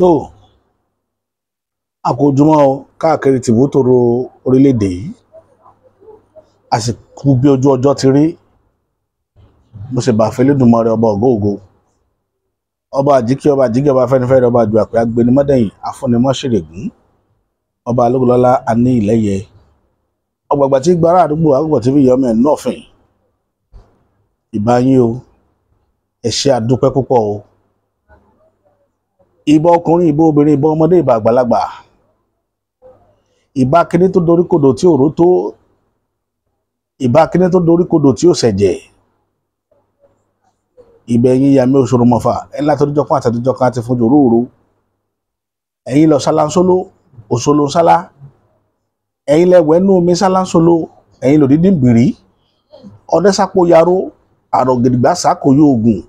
tó àkójúmọ́ káàkiri tìbútòrò orílẹ̀-èdè yìí àsìkò bí ojú ọjọ́ ti rí mo ṣe bá fẹ́ lẹ́dùnmọ́ rẹ ọba ògóògó ọba àjíkí ọba afẹ́nifẹ́re ọba àjò àpẹ́ agbẹnimọ́dẹ̀yìn afúnimọ́ṣẹ̀rẹ̀gún ọba alógúnlọ́lá aní ìlẹ́yẹ ọgbàgbà tí gbára àdúgbò àgbègbè tí fi yọmọ ẹ̀ nọ́ọ̀fìn ìbá yín o ẹ ṣé àdúpẹ́ púpọ̀ o ìbá ọkùnrin ìbá obìnrin ìbá ọmọdé ìbá àgbàlagbà ìbá kíní tó dorí kodò tí ò ró tó ìbá kíní tó dorí kodò tí ò ṣẹ̀jẹ̀ ìbẹ̀yìn yàmí òṣòro mọ̀fà ẹ̀ ńlá toríjọ́ kan àtẹ̀tọ́jọ́ kan àti fojú òróòró ẹ̀yin lọ sálánsóló òṣòlò sálá ẹ̀yin lẹ́wọ̀ ẹnu omi sálánsóló ẹ̀yin lò dídí bìrí ọdẹ́sápò yaró àrò gidigba sákòyó ogun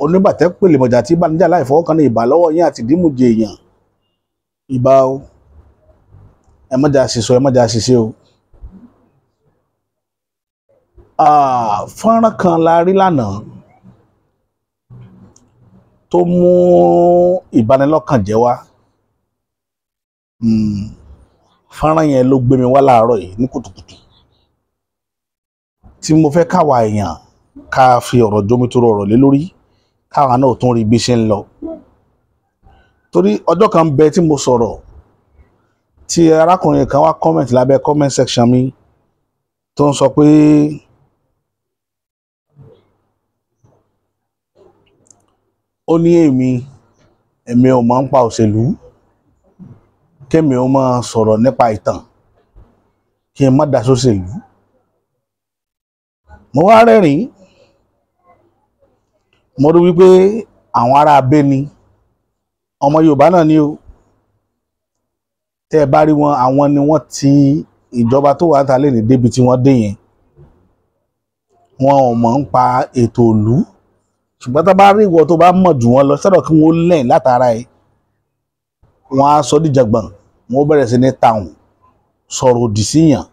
oníbàtẹ́ pèlè mọ̀jà tí ìbànújà láì fọwọ́ kan ní ìbà lọ́wọ́ yín àti dímùjẹ èèyàn ìbà o ẹ mọ̀jà àṣìṣọ ẹ mọ̀jà àṣìṣe o. Fọ́nrán kan la rí lánàá tó mú ìbanilọ́kànjẹ́ wá fọ́nrán yẹn ló gbé mi wá láàárọ̀ yìí ní kùtùkùtù tí mo fẹ́ káwa èèyàn ká fi ọ̀rọ̀ jómitóró ọ̀rọ̀ lé lórí káwa náà tún rí bí ṣe ń lọ torí ọjọ́ kan bẹ tí mo sọ̀rọ̀ tí arákùnrin kan wá comment lábẹ́ comment section mi tó ń sọ pé ó ní èmi ò mọ̀ ń pa òṣèlú kémi ó máa sọ̀rọ̀ nípa ìtàn kí n má dá sóṣèlú mo wá rẹ́rìn mo rí wípé àwọn ará abẹ́ ni ọmọ Yorùbá náà ni o tẹ́ ẹ bá rí wọn àwọn ni wọ́n ti ìjọba tó wà níta lẹ́ni débi tí wọ́n dé yẹn wọn ò mọ̀ ń pa ètò ìlú ṣùgbọ́n tá bá rí ìwọ tó bá mọ̀ jù wọn lọ sọ́dọ̀ kí wọ́n lẹ́yìn látara ẹ̀ wọ́n á sọ díjàgbọ̀n wọ́n bẹ̀rẹ̀ sí ní tàùn sọ̀rọ̀ òdì síyàn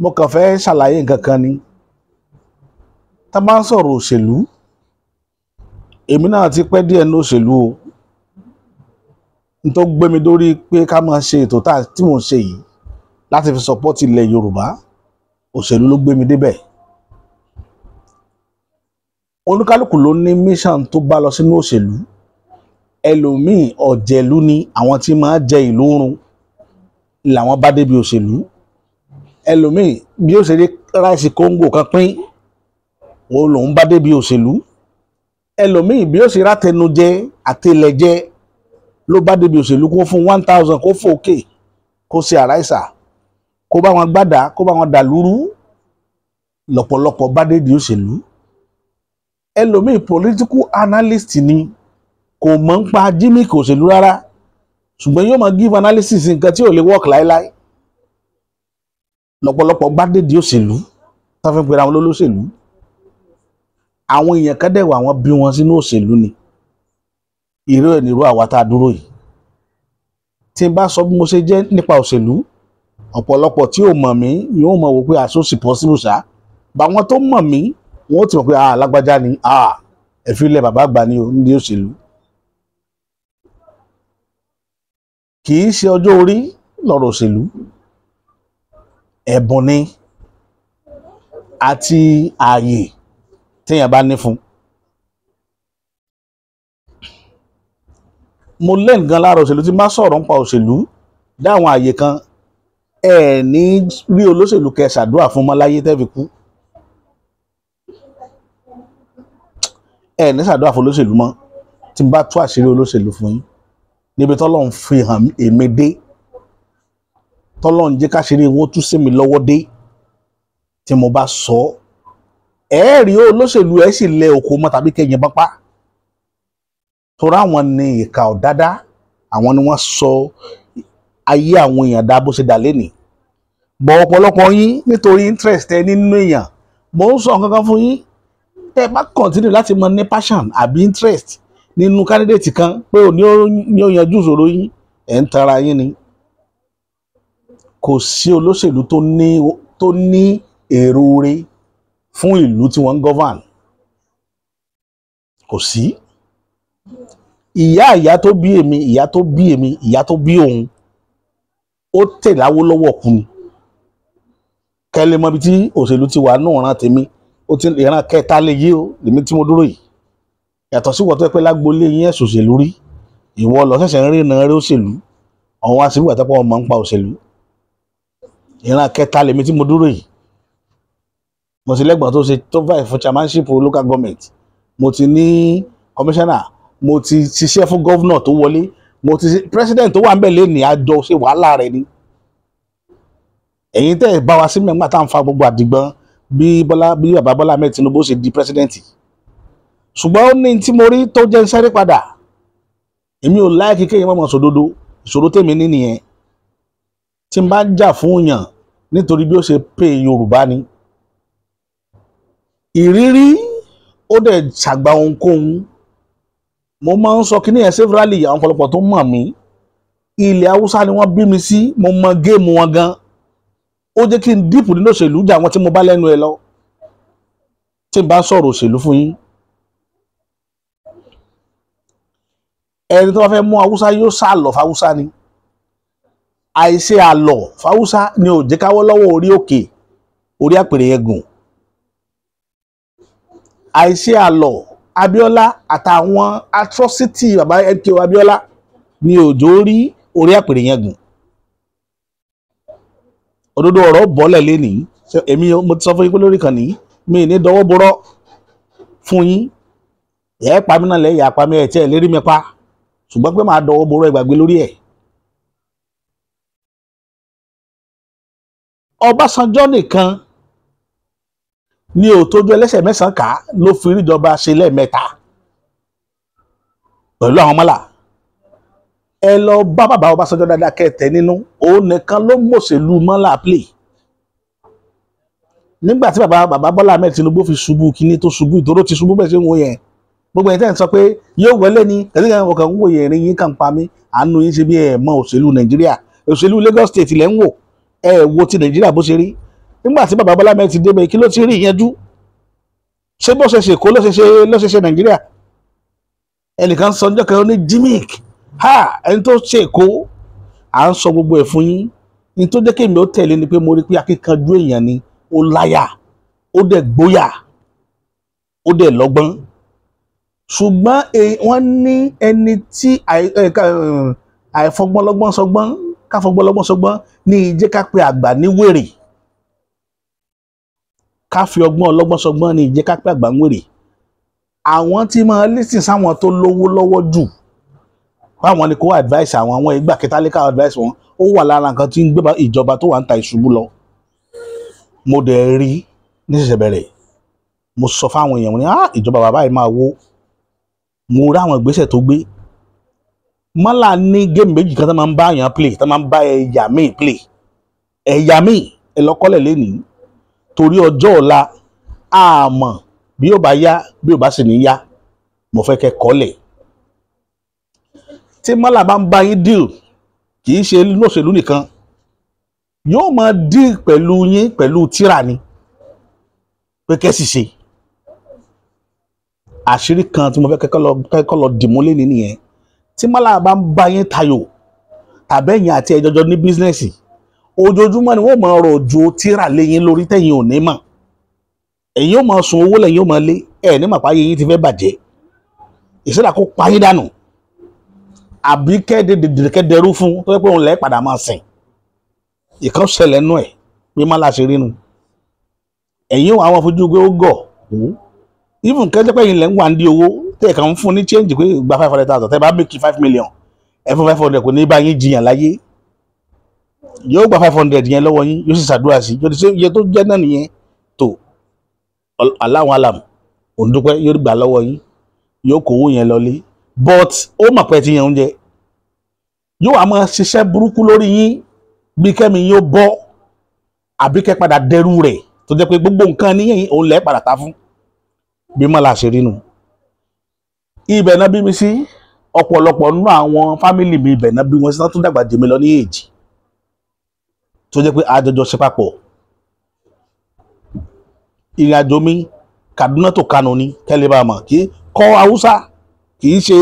mo kàn fẹ́ ṣàlàyé nǹkan kan ni tá bá ń sọ̀rọ̀ òṣèlú èmi náà ti pẹ́ díẹ̀ ní òṣèlú o n tó gbé mi dórí pé ká máa ṣe ètò tí mò ń ṣe yìí láti fi sọpọ́tì ilẹ̀ Yorùbá òṣèlú ló gbé mi débẹ̀ oníkálùkù ló ní mission tó bá lọ sínú òṣèlú ẹlòmíì ọ̀jẹ̀lú ni àwọn tí máa jẹ ìlú run làwọn bá débi òṣèlú ẹlòmíì bí ó ṣe rí ráìsì kóńgò kan pín òun lòun bá débi òṣèlú ẹlòmíì bí ó ṣe rátẹnujẹ àtẹlẹjẹ ló bá débi òṣèlú kó fún 1000 kó fòkè kó ṣe àráìsà kó bá wọn gbádà kó bá wọn dàlúrú lọ́pọ̀lọpọ̀ bá débi òṣèlú ẹlòmíì political analyst ni kò mọ̀ ń pa jímìkì òṣèlú rárá ṣùgbọ́n yóò máa give analysis nǹkan tí ò lè work láéláé lọ́pọ̀lọpọ̀ bá dédi òṣèlú tó fi ń pera wọn lólóṣèlú àwọn èèyàn kan dẹ̀wọ̀ àwọn bí wọn sínú òṣèlú ni ìró ẹ̀ nírú àwa tá a dúró yìí tí n bá sọ bí mo ṣe jẹ́ nípa òṣèlú ọ̀pọ̀lọpọ̀ tí ò mọ̀ mí yóò mọ̀ wò pé àsòsì possible ṣá báwọn tó mọ̀ mí wọn ó ti mọ̀ pé lágbájá ni ẹ̀fílẹ̀ bàbá àgbà ni ò ní òṣèlú kì í ṣe ọjọ́ orí lọ́rọ̀ òṣèlú ẹ̀bùn ni àti ààyè téèyàn bá ní fún. mo lẹ́nu gan lára òṣèlú tí má sọ̀rọ̀ nípa òṣèlú dáwọn ààyè kan ẹ̀ ní rí olóṣèlú kẹ́ ṣàdúrà fún mọ́láyé tẹ́ fi kú ẹ̀ ní ṣàdúrà fún olóṣèlú mọ́ tí n bá tú àṣírí olóṣèlú fún yín níbi tọ́lọ́run fi hàn èmi dé tọ́lọ́run jẹ́ káṣírí wọn tú sí mi lọ́wọ́ dé tí mo bá sọ ẹ rí olóṣèlú ẹ sì lẹ òkò mọ́ tàbí kẹyìn bá pa torí àwọn ni ìka ọ̀dádá àwọn ni wọ́n sọ ayé àwọn èèyàn dá bó ṣe dà lénìí bọ̀ ọ̀pọ̀lọpọ̀ yín nítorí interest ẹ nínú èèyàn mo ń sọ nǹkan kan fún yín tẹ́ bá continue láti mọ ní passion àbí interest nínú candidate kan pé ò ní ó yanjú ìṣòro yín ẹ̀ ń tara yín ni kò sí olóṣèlú tó ní èrò rẹ̀ fún ìlú tí wọ́n ń govern kò sí ìyá tó bí èmi, ìyá tó bí òun ó tẹ̀lé Awólọ́wọ̀ kú ni. Kẹ́lẹ́ mọ́ ibi tí òṣèlú ti wà náà ràn tèmi, ó ti ìran kẹta lè yí o lèmi tí mo dúró yìí. Yàtọ̀ sí wọ́n tó pẹ́ lágboolé yín ẹ̀sùn òṣèlú rí, ìwọ lọ ṣẹ̀ṣẹ̀ ń rí iná rí òṣèlú, àwọn aṣèlú àtẹ́pọ̀ ọmọ ń pa òṣèlú. Ìran kẹta lèmi tí mo dúró yìí. Mo ti lẹ́gbọ̀n tó ṣe tó báyìí fún chairmanship local government, mo ti ní commissioner, mo ti ṣiṣẹ́ fún governor tó wọlé, mo ti ṣe president tó wà ń bẹ̀ lẹ́nìí àjọ ṣe wàhálà rẹ̀ ni. Ẹ̀yin tẹ́ ẹ̀ bá wa sí mẹ́gbà tá à ń fa gbogbo àdìgbọ́n bí bàbá Bọ́lá Ahmed Tinubu ṣe di president. Ṣùgbọ́n ó ní tí mo rí tó jẹ́ ń sẹ́rí padà. Èmi ò láì kíkẹ́ yẹn mọ̀mọ́ sòdodo, ìṣòro tèmi ní nìyẹn. Tí n bá ń jà fún yàn nítorí bí ó ṣe pè Yorùbá ni. Ìrírí ó dẹ̀ ṣàgbà ohunkóhun. Mo máa ń sọ kíní yẹn severally, àwọn ọ̀pọ̀lọpọ̀ tó mọ̀ mí. Ilẹ̀ Haúsá ni wọ́n bí mi sí, mo mọ géèmù wọn gan. Ó jẹ́ kí n dípù nínú òṣèlú jà wọn tí mo bá lẹ́nu ẹ lọ. Tí n bá sọ̀rọ̀ òṣèlú fún yín. Ẹni tó bá fẹ́ mú Haúsá yóò sálọ fáwúsá ni. Àìṣe àlọ́ fáwúsá ni ò jẹ́ káwọ́ lọ́wọ́ orí òkè, orí àpèrè yẹn gùn. Àìṣe àlọ́ Abíọ́lá àtàwọn atrocity bàbá MKO Abíọ́lá ni òjò rí orí àpèrè yẹn gùn. Òdodo ọ̀rọ̀ bọ́lẹ̀ lénìí, èmi mo ti sọ fún yín pé lórí kan ní mi ní dọwọ́ borọ́ fún yín. Ẹ̀ pa mí náà lẹ́yìn àpá mi ẹ̀ tí ẹ̀ lérí mi pa, ṣùgbọ́n pé màá dọwọ́ borọ́ ìgbàgbé lórí ẹ̀. Ọbásanjọ́ nìkan ni ò tójú ẹlẹ́sẹ̀ mẹ́sàn-án ká ló fi ìjọba ṣe lẹ́ẹ̀mẹ́ta pẹ̀lú àwọn mọ́là. Ẹ lọ bá bàbá Ọbásanjọ́ dáadáa kẹtẹ nínú, òun nìkan ló mọ̀ṣèlú mọ́là play. Nígbà tí bàbá Bọ́lá Ahmed Tinubu fi ṣubú kíní tó ṣubú ìtòrò ti ṣubú bẹ́ẹ̀ ṣe ń wo yẹn, gbogbo ẹ̀yin tẹ́ ń sọ pé yóò wọlé ni ẹ̀sìn ọkàn ń wò yẹn rí yín kàn pa mí, àánú yín ṣe bí ẹ̀ mọ òṣèlú Nàìjíríà, òṣèlú Lagos State lẹ́ ń wò, ẹ̀ wo ti Nàìjíríà bó ṣe rí. Nígbà tí bàbá Bọ́lá Ahmed ti débẹ̀ kí ló ti rí ìyẹnjú? Ṣé bó ṣe ṣèkó ló ṣe ṣe Nàìjíríà? Ẹnìkan sọ ọjọ́ kan ó ní Jimmick ẹni tó ṣe èkó à ń sọ gbogbo ẹ̀ fún yín. Ní tó jẹ́ kí èmi ó tẹ̀lé ni pé mo rí pé akíkanjú èèyàn ni, ó láyà, ó dẹ̀ gbóyà, ó dẹ̀ lọ́gbọ́n. Ṣùgbọ́n wọ́n ní ẹni tí àìfọgbọ́nlọ́gbọ́n sọgbọ́n káfọgbọ́nlọ́gbọ́n sọgbọ́n ní ìjẹ́ ká pe àgbà ní wèrè, ká fi ọgbọ́n ọlọ́gbọ́n sọgbọ́n ní ìjẹ́ ká pe àgbà ní wèrè. Àwọn tí máa lísìn sáwọn tó lówó lọ́wọ́ jù báwọn ni kó advice àwọn ìgbà kẹta lé ká advice wọn, ó wà lára nǹkan tí ń gbé ìjọba tó wà ń ta ìṣubú lọ. Mo dẹ̀ rí ní ṣẹ̀ṣẹ̀ bẹ̀rẹ̀, mo sọ fáwọn èèyàn ní ìjọba bàbá yìí máa wó. Mo rí àwọn ìgbésẹ̀ tó gbé. Mọ́là ní géèmù méjì kan tó máa ń bá èèyàn play, tó máa ń bá ẹ̀yà míì play. Ẹ̀yà míì ẹ lọ kọ́lẹ̀ lénìí torí ọjọ́ ọ̀la àmọ́ bí ó bá yá bí ó bá sì ní yá, mo fẹ́ kẹ́ kọ́lẹ̀. Tí Mọ́là bá ń bá yín deal kì í ṣe lóṣèlú nìkan, yóò máa deal pẹ̀lú yín pẹ̀lú tírà ni pé kẹ́sì ṣe. Àṣírí kan tí mo fẹ́ kẹ́kọ́ lọ dìmúlé nìyẹn. Tí Mọ́là bá ń bá yín tayò tàbẹ́yìn àti ẹjọjọ ní bísínẹ́sì, ojoojúmọ́ ni wọ́n máa rọ̀ ju tírà lé yín lórí tẹ̀yìn ò ní mọ̀. Ẹ̀yin ó máa sun owó lẹ́yìn ó máa lé ẹ̀ ní màpá yín ti fẹ́ bàjẹ́. Ìṣẹ́dá kó pa yín dànù àbí kẹ́dẹ̀rú fún tó yẹ pé òun lẹ́ padà máa sìn. Ìkan ṣẹlẹ̀ nú ẹ̀ pé Mọ́là ṣe rí nu. Ẹ̀yin ò àwọn fojú pé ó gọ̀. Even kẹ́jẹ́ pé ẹ̀yin lẹ́ ń wà ní owó tẹ̀ kàn ń fún ní change pé gba 500,000 tẹ́ bá make 5 million ẹ fún 500 kò ní bá yín jiyàn láyé. Yóò gba 500 yẹn lọ́wọ́ yín, yóò sì ṣàdúrà sí iye tó jẹ́ náà nìyẹn tó aláwọn alam òǹdúpẹ́ yóò gbà lọ́wọ́ yín, yóò kówó yẹn lọlé. But ó mọ̀ pé ti yẹn oúnjẹ yóò wá máa ṣiṣẹ́ burúkú lórí yín bí kẹ́mi yóò bọ́ àbí kẹ́ padà dẹrú rẹ̀ tó jẹ́ pé gbogbo nǹkan níyẹn òun lẹ́ padà ta fún. Bí Mọ́là ṣe rí nu. Ibẹ̀ náà bí mi sí, ọ̀pọ̀lọpọ̀ nínú àwọn fámìlì mi ibẹ̀ náà bí wọ́n sí náà tún dàgbà jù mí lọ ní èjì tó jẹ́ pé àjọjọ ṣe papọ̀. Ìrìn àjò mi Kaduna tó Kano ni kẹ́lẹ́ bá mọ̀ kí kọ́ Haúsá kì í ṣe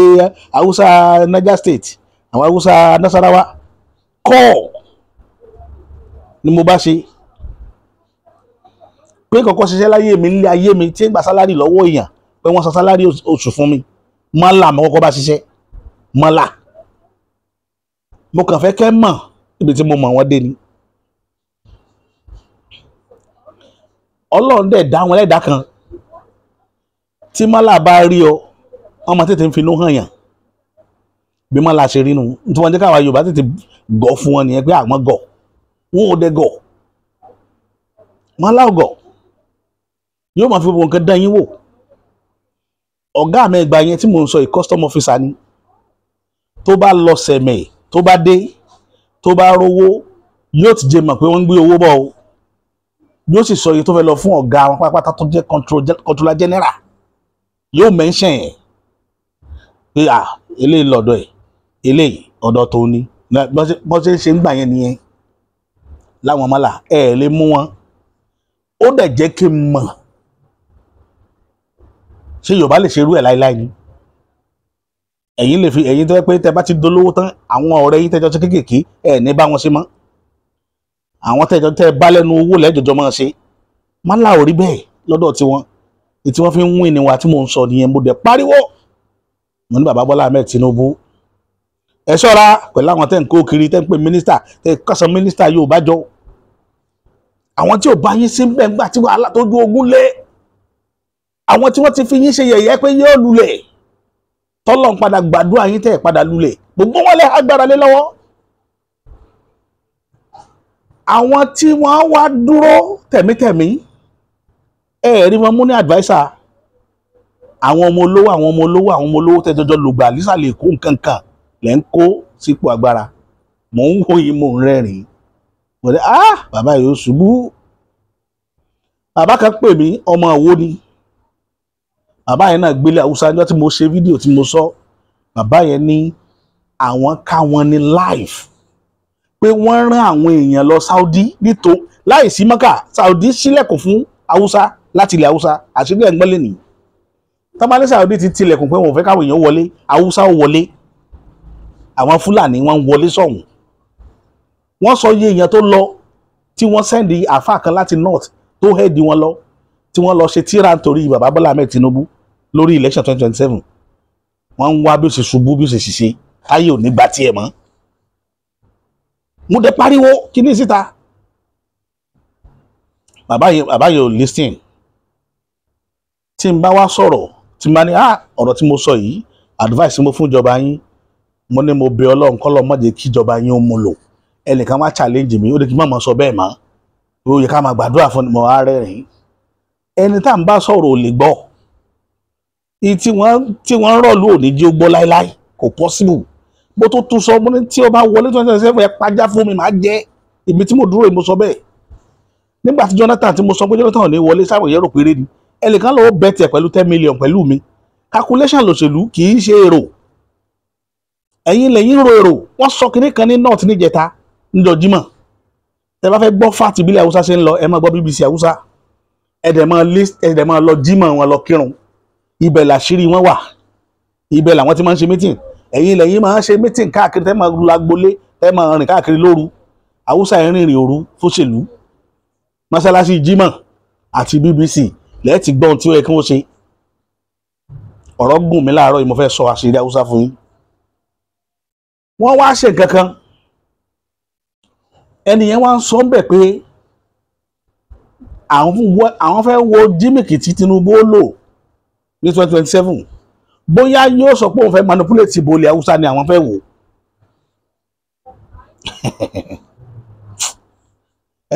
Haúsá Niger State àwọn Haúsá Nasarawa kọ́ ni mo bá ṣe pé kọ́kọ́ ṣiṣẹ́ láyé mi nílé ayé mi tí ń gba sálárì lọ́wọ́ èèyàn pé wọ́n san sálárì oṣù fún mi mọ́là mo kọ́kọ́ bá ṣiṣẹ́ mọ́là mo kàn fẹ́ kẹ́ mọ̀ ibi tí mo mọ̀ wọ́n dé ni Ọlọ́run dẹ̀ dá wọn lẹ́dàá kan tí mọ́là bá rí ọ ọmọ tètè ń finú hàn yàn bí mọ́là ṣe rí nu tí wọ́n jẹ́ káwa Yorùbá tètè gọ̀ fún wọn nìyẹn pé àwọn gọ̀ wọn ò dẹ̀ gọ̀ mọ́là ọ̀gọ̀ yóò máa fi gbogbo nǹkan dán yín wò ọ̀gá mi ẹgbàá yẹn tí mò ń sọ yìí custom officer ni tó bá lọ sẹ̀mẹ̀ tó bá dé tó bá rówó yóò ti jẹ́ mọ̀ pé wọ́n ń gbé owó bọ̀ o yóò sì sọ iye tó fẹ́ lọ fún ọ̀gá àwọn pátápátá tó jẹ́ controller general yóò mention ẹ̀ pé eléyìí lọ́dọ̀ ẹ̀ eléyìí ọ̀dọ̀ tó ní bọ́ ṣe ń ṣe ń gbà yẹn nìyẹn láwọn mọ́là ẹ̀ lè mú wọn ó dẹ̀ jẹ́ kí n mọ̀ ṣé Yorùbá lè ṣerú ẹ̀ láíláí ni ẹ̀yin lè fi ẹ̀yin tó yẹ pé tẹ bá ti dolówó tán àwọn ọ̀rẹ́ yín tẹjọ́ ṣe kéékèèké ẹ̀ ní bá wọn ṣe mọ́ àwọn tẹjọ́ tẹ bá lẹ́nu owó lẹ́jọ́jọ́ máa ṣe mọ́là ò rí bẹ́ẹ̀ lọ́dọ̀ tiwọn tí wọ́n fi ń wín ni wa tí mò ń sọ nìyẹn mo dẹ̀ pariwo mo ní bàbá Bọ́lá Ahmed Tinubu ẹ ṣọ́ra pẹ̀lú àwọn tẹ́ ń kó kiri tẹ́ ń pè mínísítà tẹ́ kọ́sàn mínísítà Yorùbá jọ àwọn tí ò bá yín sí bẹ́ẹ̀ gbà tí wàhálà tó ju ogún lé àwọn tí wọ́n ti fi yín ṣe yẹ̀yẹ́ pé yóò lulẹ̀ tọ́lọ̀ ń padà gbàdúrà yín tẹ́ ẹ̀ padà lulẹ̀ gbogbo wọn lẹ́ agbára lé lọ́wọ́ àwọn tí wọ́n wá dúró tẹ̀mítẹ̀mí rí wọn mú ní adviser àwọn ọmọ olówó tẹ́jọjọ́ lògbà lísàlẹ̀ kó nǹkan kan lẹ́ ń kó sípò agbára mò ń wò yín mò ń rẹ́rìn-ín mo ní bàbá yìí ó ṣubú bàbá kan pè mí ọmọ Ìwó ni bàbá yẹn náà gbélé Haúsá níjọ́ tí mo ṣe fídíò tí mo sọ bàbá yẹn ní àwọn ká wọn ní live pé wọ́n rán àwọn èèyàn lọ Saudi nítorí láìsí Mọ́kà Saudi sílẹ̀kùn fún Haúsá láti ilẹ̀ Haúsá àṣírí ẹ̀gbọ́n lè nìyí tọ́mọ́lé Saudi ti tilẹ̀kùn pé wọn ò fẹ́ káwọn èèyàn wọlé Haúsá ó wọlé àwọn Fúlàní wọn ń wọlé sọ̀hún wọ́n sọ iye èèyàn tó lọ tí wọ́n sẹ́ndì àfáà kan láti north tó hẹ́ẹ̀dì wọn lọ tí wọ́n lọ ṣe tíra nítorí bàbá Bọ́lá Ahmed Tinubu lórí election 2027 wọ́n ń wá bí ó ṣe ṣubú bí ó ṣe ṣiṣẹ́ táyé ò ní gbà tiẹ̀ mọ́ mo dé pariwo kíní síta bàbá yẹn ò listen tí n bá wá sọ̀rọ̀ tí n bá ní ọ̀rọ̀ tí mo sọ yìí advice mo fún ìjọba yín mo ní mo bẹ̀ Ọlọ́run kọ́ lọ má jẹ́ kí ìjọba yín ó mú lò ẹnìkan wá challenge mi ó lè kí má mọ̀ sọ bẹ́ẹ̀ mọ́ ó yẹ ká máa gbàdúrà fún mọ́ ààrẹ rìn ẹni tá à ń bá sọ̀rọ̀ ò lè gbọ́ tí wọ́n rọ̀lú òní jí ó gbọ́ láíláí kò possible bó tó tún sọ mo ní tí ó bá wọlé 2027 ẹ pàjá fún mi máa jẹ́ ibi tí mo dúró mo sọ bẹ́ẹ̀ nígbà tí Jonathan tí mo sọ pé Jonathan ò ní wọlé sáwọn èèyàn rò péré ni ẹnìkan lọ́wọ́ bẹ́tẹ̀ pẹ̀lú 10 million pẹ̀lú mi calculation lòṣèlú kì í ṣe èrò ẹ̀yin lẹ́yìn ro èrò wọ́n sọ kinní kan ní north níjẹta níjọ́ Jímọ̀ tẹ bá fẹ́ gbọ́ fat ìbílẹ̀ Haúsá ṣe ń lọ ẹ máa gbọ́ BBC Haúsá ẹ̀dẹ̀ máa lọ Jímọ̀ wọn lọ kírun ibẹ̀ làṣírí wọn wà ibẹ̀ làwọn ti máa ń ṣe meeting ẹ̀yin lẹ́yìn máa ń ṣe meeting káàkiri tẹ́ máa lu agbolé tẹ́ máa rìn káàkiri lóru Haúsá ẹ̀ rìnrìn òru fóṣèlú mọ́ṣáláṣí Jímọ̀ àti BBC lẹ́ẹ̀tì gbọ́n tí ó yẹ kí wọ́n ṣe ọ̀rọ̀ gùn mí láàárọ̀ yìí mo fẹ́ sọ àṣírí Haúsá fún yín wọ́n wá ṣe nǹkan kan ẹnìyẹn wá ń sọ ń bẹ̀ pé àwọn fẹ́ wo jímìkì tí Tinubu ó lò ní 2027 bóyá yóò sọ pé òun fẹ́ manipulate ìbò ilẹ̀ Haúsá ni àwọn fẹ́ wò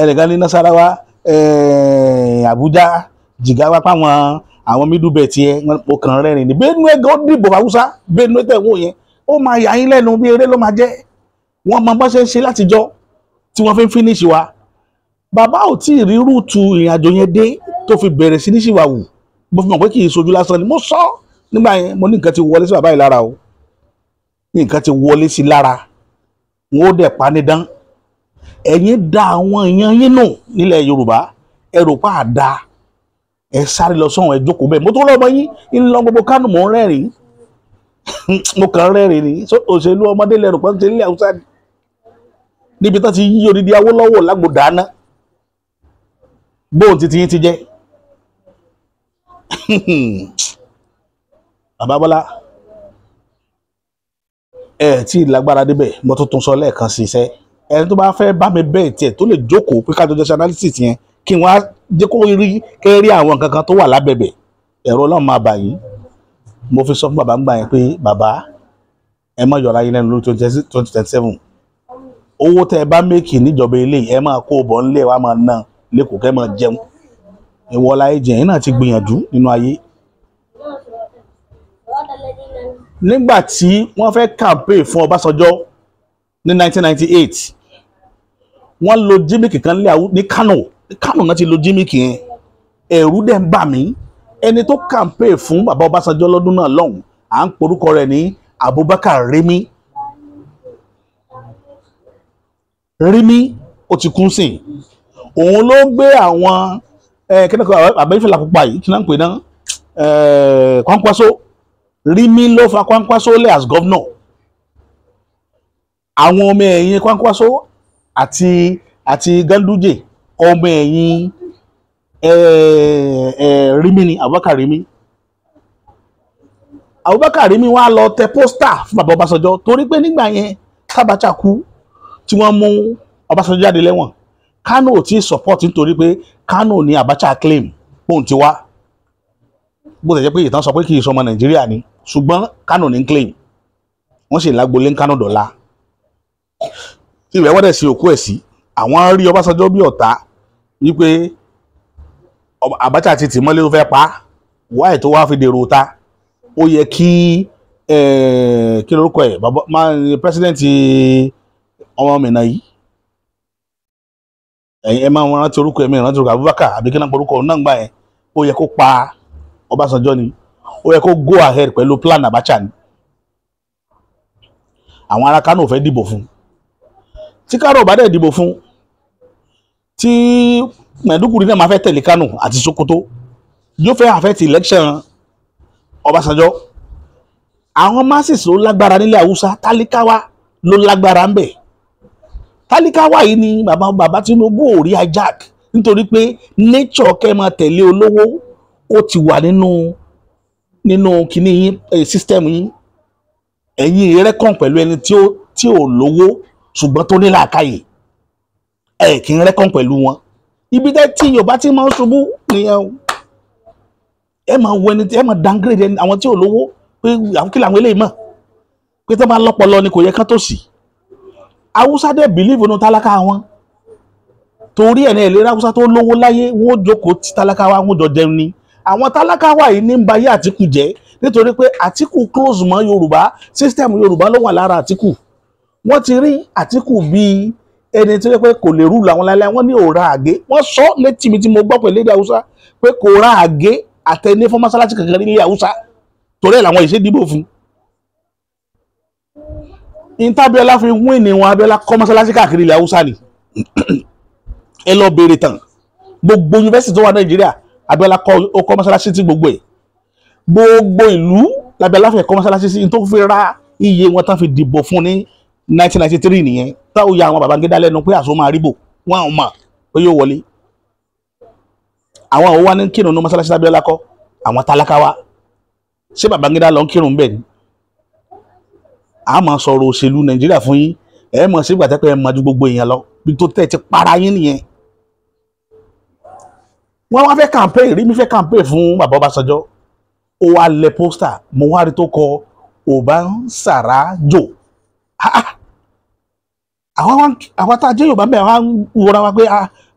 ẹnìkan ní Nasarawa Àbújá Jigawa páwọn àwọn middle belt yẹn mo kàn rẹ́rìn ní Benue gan dìbò Haúsá Benue tẹ̀wọ́ yẹn ó máa yà yín lẹ́nu bí eré ló máa jẹ́ wọ́n mọ bá ṣe ń ṣe látijọ́ tí wọ́n fi ń finish wa bàbá ò tí ì rí rúùtù ìrìnàjò yẹn dé tó fi bẹ̀rẹ̀ sí ní ṣìwà wù mo fi mọ̀ pé kì í sojú lásán ni mo sọ nígbà yẹn mo ní nǹkan ti wọlé sí bàbá yìí lára o ní nǹkan ti wọlé sí lára wọn ó dẹ̀ panidán ẹ̀yin da àwọn èèyàn yín nù nílẹ̀ Yorùbá ẹ rò pa àdá ẹ sáré lọ sọ́hún ẹ jókòó bẹ́ẹ̀ mo tó lọ́mọ yín ń lọ gbogbo Kánò mọ́ rẹ́rìn mo kàn rẹ́rìn ni òṣèlú ọmọdé lẹ́rù pọ́n ti nílẹ̀ Haúsá níbi tó ti yí odidi Awólọ́wọ̀ lágbo dáná bóun ti yín ti jẹ́ bàbá Bọ́lá tí lágbára débẹ̀ mo tuntun sọ lẹ́ẹ̀kan sí iṣẹ́ ẹni tó bá fẹ́ bá mi bẹ́ẹ̀ tiẹ̀ tó lè jókòó pé kájọ jẹ́ analysis yẹn kí wọ́n á jẹ́ kó rí kẹ́rí àwọn nǹkan kan tó wà lábẹ́bẹ̀ ẹ̀rọ Ọlọ́run máa bà yín mo fi sọ fún bàbá ń gbà yẹn pé bàbá ẹ má yọra yín lẹ́nu lórí 2027 owó tẹ́ ẹ bá méèkì níjọba ilé ẹ máa kó bọ̀ nílé wa máa ná lẹ́kọ̀ọ́ kẹ́ máa jẹun ìwọlá ẹ̀jẹ̀ yín náà ti gbìyànjú nínú ayé. Nígbà tí wọ́n fẹ́ campaign fún Ọbásanjọ́ ní 1998 wọ́n lo jímìkì kan ní Kánò náà ti lo jímìkì yẹn ẹ̀rù dẹ̀ ń bà mí ẹni tó campaign fún bàbá Ọbásanjọ́ lọ́dún náà lọ́hùn à ń porúkọ rẹ̀ ní Abubakar Rimi ó ti kún sí òun ló gbé àwọn kínákọ̀ àbẹ́fẹ́lá pupa yìí kí náà ń pè náà Kwankwaso Rimi ló fa Kwankwaso lẹ̀ as governor àwọn ọmọ ẹ̀yìn Kwankwaso àti Ganduje ọmọ ẹ̀yìn Rimi ni Abubakar Rimi wá lọ tẹ pósítà fún bàbá Ọbásanjọ́ torí pé nígbà yẹn Abacha kú tí wọ́n mú Ọbásanjọ́ jáde lẹ́wọ̀n Kano ò tí ì support nítorí pé Kano ni Abacha claim bóun ti wá bó ṣe jẹ́ pé ìtàn sọ pé kì í sọmọ Nàìjíríà ni ṣùgbọ́n Kano ní claim wọ́n sì lágbolé Kano dọ́là tí ìwé wọ́n dẹ̀ sí òkú ẹ̀ sí àwọn rí Ọbásanjọ́ bí ọ̀tá wípé Abacha ti tì mọ́lé ló fẹ́ pa wáyé tó wá fi dèrò ta ó yẹ kí lórúkọ ẹ̀ bàbá president ọmọ mìíràn yìí ẹ máa wọn rántí orúkọ ẹ̀mí rántí orúkọ Abubakar àbí kí náà orúkọ náà gbà yẹn ó yẹ kó pa Ọbásanjọ́ ni ó yẹ kó go ahead pẹ̀lú plan Abacha ni àwọn ará Kánò fẹ́ dìbò fún tí Kánò bá dẹ̀ dìbò fún tí Maiduguri náà máa fẹ́ tẹ̀lé Kánò àti Sokoto yóò fẹ́ affect election Ọbásanjọ́ àwọn masses ló lágbára nílẹ̀ Haúsá Tálíkáwá ló lágbára ń bẹ̀ Tálíkáwá yìí ni bàbá Tinubu ò rí ajak nítorí pé nature kẹ́ máa tẹ̀lé olówó ó ti wà nínú kíní yín system yín ẹ̀yin rẹ́kọ̀n pẹ̀lú ẹni tí ò lówó ṣùgbọ́n tó ní làákàyè kì í rẹ́kọ̀n pẹ̀lú wọn ibi tẹ́ tí Yorùbá ti máa ń ṣubú nìyẹn ẹ máa wọ ẹni ẹ máa downgrade àwọn tí ò lówó pé àwọn kí làwọn eléyìí mọ̀ pé tó máa lọ́pọlọ ni kò yẹ ká tó sì Haúsá dẹ̀ believe nínú tálákà wọn torí ẹ̀ náà ìlera Haúsá tó lówó láyé wọn ò jókòó ti tálákà wa wọn jọ jẹun ni àwọn tálákà wa yìí ní ń ba ayé Àtíkù jẹ́ nítorí pé Àtíkù close mọ́ Yorùbá system Yorùbá ló wà lára Àtíkù wọ́n ti rí Àtíkù bíi ẹni tí wọ́n pé kò lè rúlù àwọn láíláí wọ́n ní òòrà àgé wọ́n sọ létí mi tí mo gbọ́ pẹ̀lú èdè Haúsá pé kò ra àgé àtẹni fún mọ́sálásí kankan nílé Haúsá torí ẹ̀ làwọn ìṣe dìbò fún. Abíọ́lá fi wín ní wọn Abíọ́lá kọ́ mọ́sálásí káàkiri ilẹ̀ Haúsá ni ẹ lọ béèrè tán gbogbo yunifásitì tó wà Nàìjíríà Abíọ́lá kọ́ mọ́sálásí tí gbogbo ìlú l'Abíọ́lá fẹ́ kọ́ mọ́sálásí sí tó fi ra iye wọn tán fi dìbò fún ní 1993 nìyẹn táwọn ya àwọn Babangida lẹ́nu pé àṣọ máa ríbò wọn àwọn mọ̀ pé yóò wọlé àwọn òun wá ní kírun ní mọ́sálásí Abíọ́lá kọ́ àwọn tálákàwá ṣé Babangida lọ ń kírun bẹ́ẹ̀ ni a máa sọ̀rọ̀ òṣèlú Nàìjíríà fún yín ẹ mọ̀ sí gbàtẹ́pẹ́ ẹ mọ̀ ju gbogbo èèyàn lọ bí tó tẹ̀ ti para yín nìyẹn wọ́n wá fẹ́ campaign rí mi fẹ́ campaign fún bàbá Ọbásanjọ́ ó wá lẹ pósítà mo wá rí tó kọ Ọbánsàrájò àwọn tá a jẹ́ Yorùbá bẹ́ẹ̀ wá ń wọra wa pé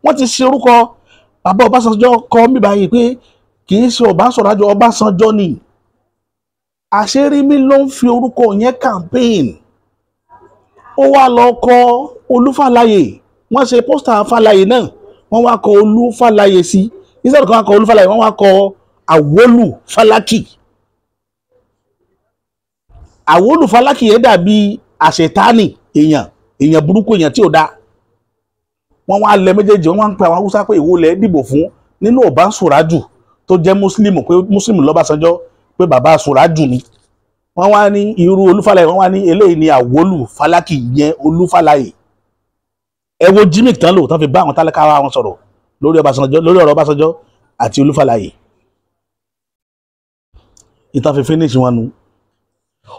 wọ́n ti ṣe orúkọ bàbá Ọbásanjọ́ kọ́ mi báyìí pé kì í ṣe Ọbánsàrájò Ọbásanjọ́ ni àṣírí mi ló ń fi orúkọ yẹn campaign ó wá lọ kọ Olúfàlàyé wọ́n ṣe pósítà Fàlàyé náà wọ́n wá kọ Olúfàlàyé sí ìṣẹ́lẹ̀ kan wá kọ Olúfàlàyé wọ́n wá kọ Àwólù Fálákì Àwólù Fálákì yẹn dàbí àṣetánì èèyàn burúkú èèyàn tí ò dá wọ́n wá lẹ méjèèjì wọ́n wá ń pe àwọn Haúsá pé ìwọ lẹ dìbò fún nínú Ọbánsàrájù tó jẹ́ Muslim pé Muslim l'Ọbásanjọ́ pé bàbá Sùrájù ni wọ́n wá ní irú Olúfàlàyé wọ́n wá ní eléyìí ní Àwólù Fálákì yẹn Olúfàlàyé. Ẹ wo gimmick tán lò tán fi bá àwọn tálákà wọn sọ̀rọ̀ lórí ọ̀rọ̀ Ọbásanjọ́ àti Olúfàlàyé. Ìtàn fi finish wọn nu.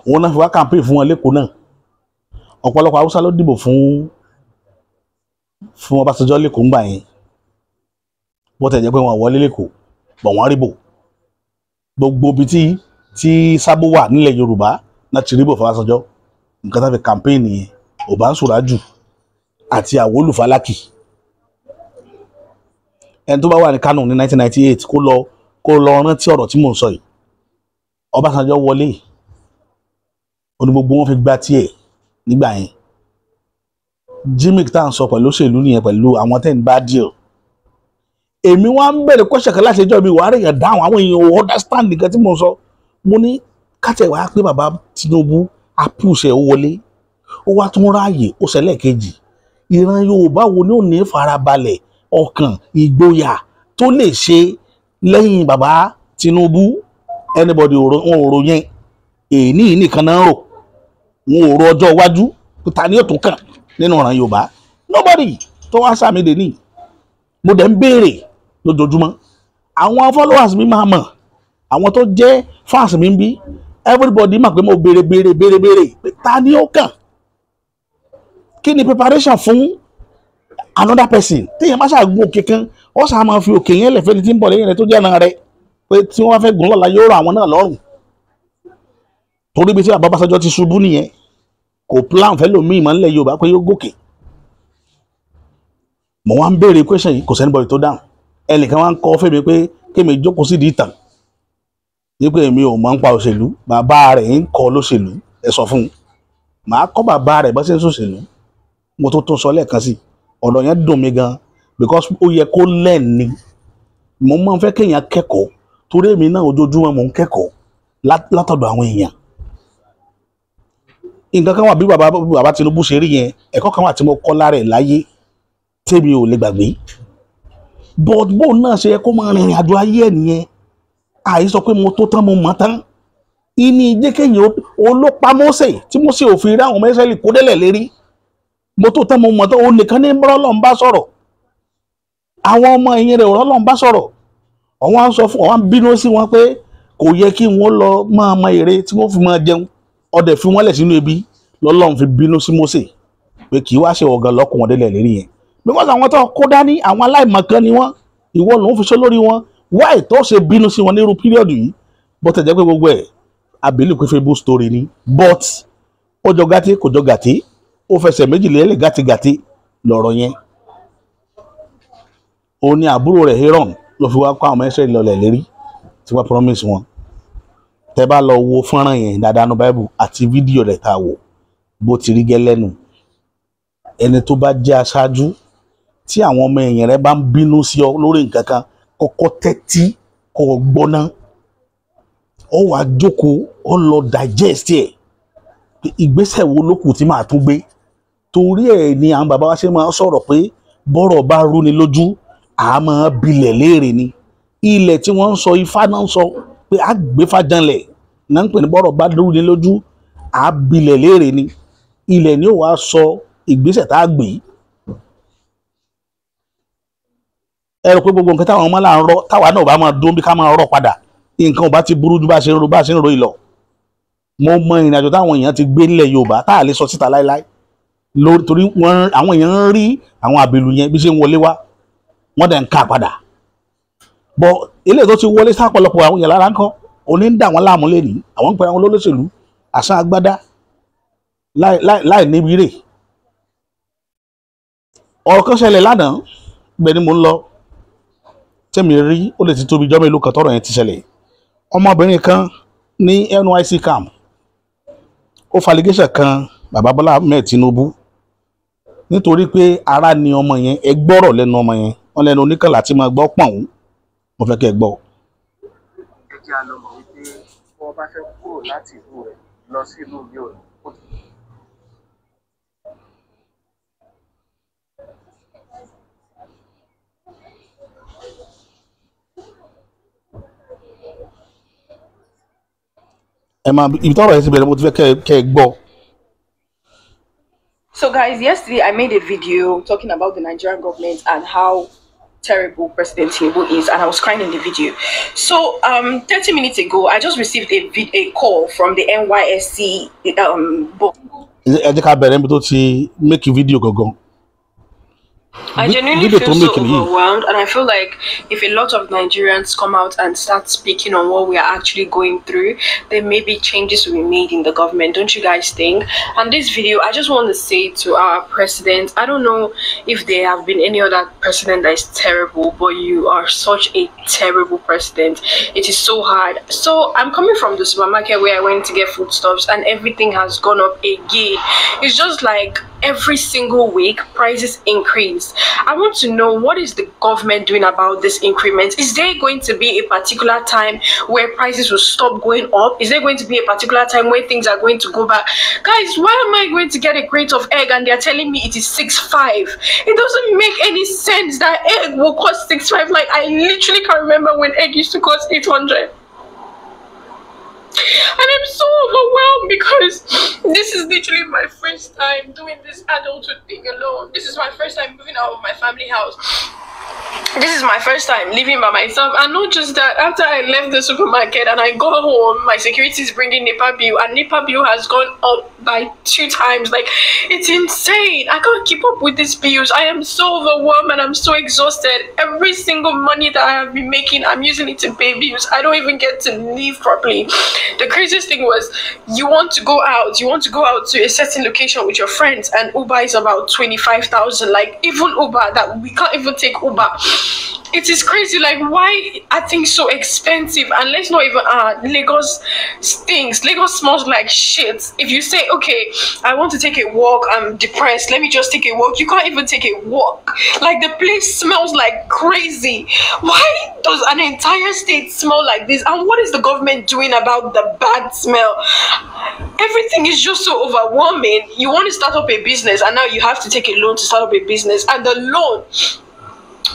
Òun náà fi wá campaign fún wọn lẹ́kọ̀ọ́ náà. Ọ̀pọ̀lọpọ̀ Haúsá ló dìbò fún Ọbásanjọ́ lẹ́kọ̀ọ́ ńgbà yẹn. Bó tẹ̀ jẹ́ pé wọn wọlé lẹ́kọ̀ọ́ bọ̀ wọ́n rí bò. Gbogbo ibi tí Sábó wà nílẹ̀ Yorùbá náà ti rí bò fún Ọbásanjọ́. Nǹkan tá fi campaign yẹn Ọbánsùrájù àti Àwólù Fálákì. Ẹni tó bá wà ní Kánò ní 1998 kó lọ rántí ọ̀rọ̀ tí mò ń sọ yìí. Ọbásanjọ́ wọlé ó ní gbogbo wọn fi gbá tiẹ̀ nígbà yẹn. Gimmick tá à ń sọ pẹ̀lú òṣèlú nìyẹn pẹ̀lú àwọn tẹ́ ń bá deal. Èmi wá ń bẹ̀rẹ̀ kọ́ṣẹ̀ kan láti ẹjọ́ mi wàá rèèyàn dáhùn àwọn èèyàn ò understand nǹkan tí mò ń sọ. Mo ní kátẹ̀ wá pé bàbá Tinubu apúṣẹ̀ ó wọlé ó wá tún ráàyè ó ṣẹlẹ̀ kejì. Ìran Yorùbá wo ni ò ní farabalẹ̀ ọkàn ìgboyà tó lè ṣe lẹ́yìn bàbá Tinubu? Anybody wọn ò rò yẹn èyí nìkan náà rò wọn ò rò ọjọ́ iwájú ta ni yóò tún kàn nínú ìran Yorùbá. Nobody tó wá sàmì dè ní. Mo dẹ̀ ń béèrè lójoojúmọ́ àwọn followers mi máa mọ̀ àwọn tó jẹ́ fans mi ń bí everybody mọ̀ pé mo béèrè pé ta ni ó kàn. Kí ni preparation fún another person téèyàn má ṣàgùn òkè kan ó ṣáà máa fi òkè yẹn lẹ̀fẹ́ ni tí ń bọ̀ lẹ́yìn rẹ̀ tó jẹ́ ẹ̀nà rẹ̀ pé tí wọ́n fẹ́ gùn lọ́la yóò rọ àwọn náà lọ́rùn. Torí ibi tí bàbá Ọbásanjọ́ ti ṣubú nìyẹn kò plan fẹ́ lòmíì mọ́ nílẹ̀ Yorùbá pé yóò gòkè. Mo wá ń béèrè question yìí kò sẹ́nibọ̀dì tó dáhùn. Ẹnìkan wá ń kọ́ fẹ́mi pé kémi jókòó sídìí ìtàn wípé èmi ò mọ̀ ń pa òṣèlú bàbá rẹ̀ ń kọ́ lóṣèlú ẹ sọ fún un. Màá kọ́ bàbá rẹ̀ bó ṣe ń ṣòṣèlú. Mo tó sọ lẹ́ẹ̀kan sí ọ̀rọ̀ yẹn dùn mí gan because ó yẹ kó lẹ́ẹ̀ni. Mo máa ń fẹ́ kéèyàn kẹ́kọ̀ọ́ torí èmi náà ojoojúmọ́ mò ń kẹ́kọ̀ọ́ látọ̀dọ̀ àwọn èèyàn. Nǹkan kan wà bí bàbá Tinubu ṣe rí yẹn ẹ̀kọ́ kan wà tí mo kọ́ lára ẹ̀ láyé tèmi ò lè gbàgbé. But bóun náà ṣe yẹ kó máa rìnrìn àjò ayé ẹ̀ nìyẹn. Àì sọ pé mo tó tán mo mọ̀ tán. Ìní jẹ́ kéèyàn olópa Mósè tí Mósè ò fi rí àwọn ọmọ Ísírẹ́lì kó délẹ̀ lérí. Mo tó tán mo mọ̀ tán òun nìkan ní Ọlọ́run bá sọ̀rọ̀. Àwọn ọmọ ẹ̀yìn rẹ̀ Ọlọ́run bá sọ̀rọ̀. Àwọn á sọ fún àwọn bínú sí wọn pé kò yẹ kí wọ́n lọ máa mọ èrè tí wọ́n fi máa jẹun. Ọdẹ fi wọ́n lẹ̀ sínú ebi lọ́lọ́run fi bínú sí Mósè pé kì í wá ṣe ọ̀gá lọ́kùn wọn délẹ̀ lérí yẹn. Because àwọn tó kó dání àwọn aláìmọ̀kan ni wọ́n ìwọ lòun fi ṣe lórí wọn why tó ṣe bínú sí wọn nírú píríọ̀dù yìí bó tẹ̀ jẹ́ pé gbogbo ẹ̀ abẹ́lẹ̀ pé Facebook story ni but ó jọ gàtí kò jọ gàtí ó fẹsẹ̀ méjìlélẹ̀ gàtí lọ̀rọ̀ yẹn. Òun ni àbúrò rẹ̀ Aaron ló fi wá kó àwọn ẹsẹ̀ ìlọlẹ̀ lérí tí wọ́n promise wọn. Tẹ́ bá lọ wo fọ́nrán yẹn dáadáa nu Bible àti fídíò rẹ̀ tá a wò bó ti rí gẹ́lẹ́nu. Ẹni tó bá jẹ́ aṣáájú tí àwọn ọmọ èèyàn rẹ̀ bá ń bínú sí ọ lórí nǹkan kan kọ́kọ́ tẹ́tí kó gbọ́ná ó wá jókòó ó lọ digest ẹ̀ ìgbésẹ̀ wo ló kù tí màá tún gbé. Torí ẹ̀ ni àwọn bàbá wa ṣe máa ń sọ̀rọ̀ pé bọ́rọ̀ bá rú ni lójú àá máa bilẹ̀ léèrè ni. Ilẹ̀ tí wọ́n ń sọ Ifá náà ń sọ pé a gbé fàjànlẹ̀ náà ń pè ní bọ́rọ̀ bá rú ni lójú àá bilẹ̀ léèrè ni. Ilẹ̀ ni ó wàá sọ ìgbésẹ̀ tá a gbé. Ẹ rò pé gbogbo nǹkan táwọn ọmọ là ń rọ táwa náà bá máa dún bí ká máa rọ padà nǹkan ò bá ti burú ju bá ṣe ń ro ìlọ. Mo mọ ìrìn àjò táwọn èèyàn ti gbé nílẹ̀ Yorùbá tá a lè sọ síta láéláé torí àwọn èèyàn ń rí àwọn àbèlú yẹn bí ṣe ń wọlé wá wọ́n dẹ̀ ń ká padà. Bọ̀ eléyìí tó ti wọlé sápọ̀lọpọ̀ àwọn èèyàn lára ń kọ́ òní ń dà wọ́n láàmú lẹ́nìí àwọn ń pè àwọn olóṣèlú àṣà agbádá láì níbi rè. Ọ̀rọ̀ kan ṣẹlẹ̀ lánàá gbẹ̀ ni mo ń lọ tẹ́mi rí ó lè ti tóbi jọ́ mélòó kan tọ́rọ̀ yẹn ti ṣẹlẹ̀. Ọmọbìnrin kan ní NYSC camp ó falligation kan bàbá Bọ́lá Ahmed Tinubu nítorí pé ara ni ọmọ yẹn ẹ gbọ́rọ̀ lẹ́nu ọmọ yẹn wọ́n lẹ́nu oníkànlá tí máa gbọ́ pọ̀n òun mo fẹ́ kẹ́ ẹ gbọ́. Ẹ jẹ́ àlọ́ mọ̀ wípé wọ́n bá fẹ́ kúrò láti ìlú rẹ̀ lọ sí ìlú mi ò ní. Ibi tọ́rọ̀ yẹn ti bẹ̀rẹ̀ mo ti fẹ́ kẹ́ ẹ gbọ́. So guys, yesterday I made a video talking about the Nigerian government and how terrible President Tinubu is, and I was crying in the video. So 30 minutes ago, I just received a call from the NYSC Ẹ jẹ́ ká bẹ̀rẹ̀ níbi tó ti make video gangan. I genuinely feel so overwhelmed, and I feel like if a lot of Nigerians come out and start speaking on what we are actually going through, then maybe changes will be made in the government. Don't you guys think? And this video, I just want to say to our president, I don't know if there have been any other president that is terrible, but you are such a terrible president. It is so hard. So I'm coming from the supermarket where I went to get foodstuffs, and everything has gone up again. It's just like every single week prices increase. I want to know, what is the government doing about this increment? Is there going to be a particular time where prices will stop going up? Is there going to be a particular time where things are going to go back? Guys, why am I going to get a crate of egg and they're telling me it is 6.5? It doesn't make any sense that egg will cost 6.5. Like, I literally can't remember when egg used to cost 800. And I'm so overwhelmed because this is literally my first time doing this adulthood thing alone. This is my first time moving out of my family house. This is my first time living by myself. And not just that, after I left the supermarket and I go home, my security is bringing NEPA bill, and NEPA bill has gone up by 2 times. Like, it's insane. I can't keep up with these bills. I am so overwhelmed and I'm so exhausted. Every single money that I have been making, I'm using it to pay bills. I don't even get to live properly. The craziest thing was, you want to go out to a certain location with your friends, and Uber is about 25,000. Like, even Uber, that we can't even take Uber. It is crazy. Like, why are things so expensive? And let's not even Lagos stinks. Lagos smells like shit. If you say, okay, I want to take a walk, I'm depressed, let me just take a walk, you can't even take a walk. Like, the place smells like crazy. Why does an entire state smell like this? And what is the government doing about the bad smell? Everything is just so overwhelming. You want to start up a business, and now you have to take a loan to start up a business, and the loan,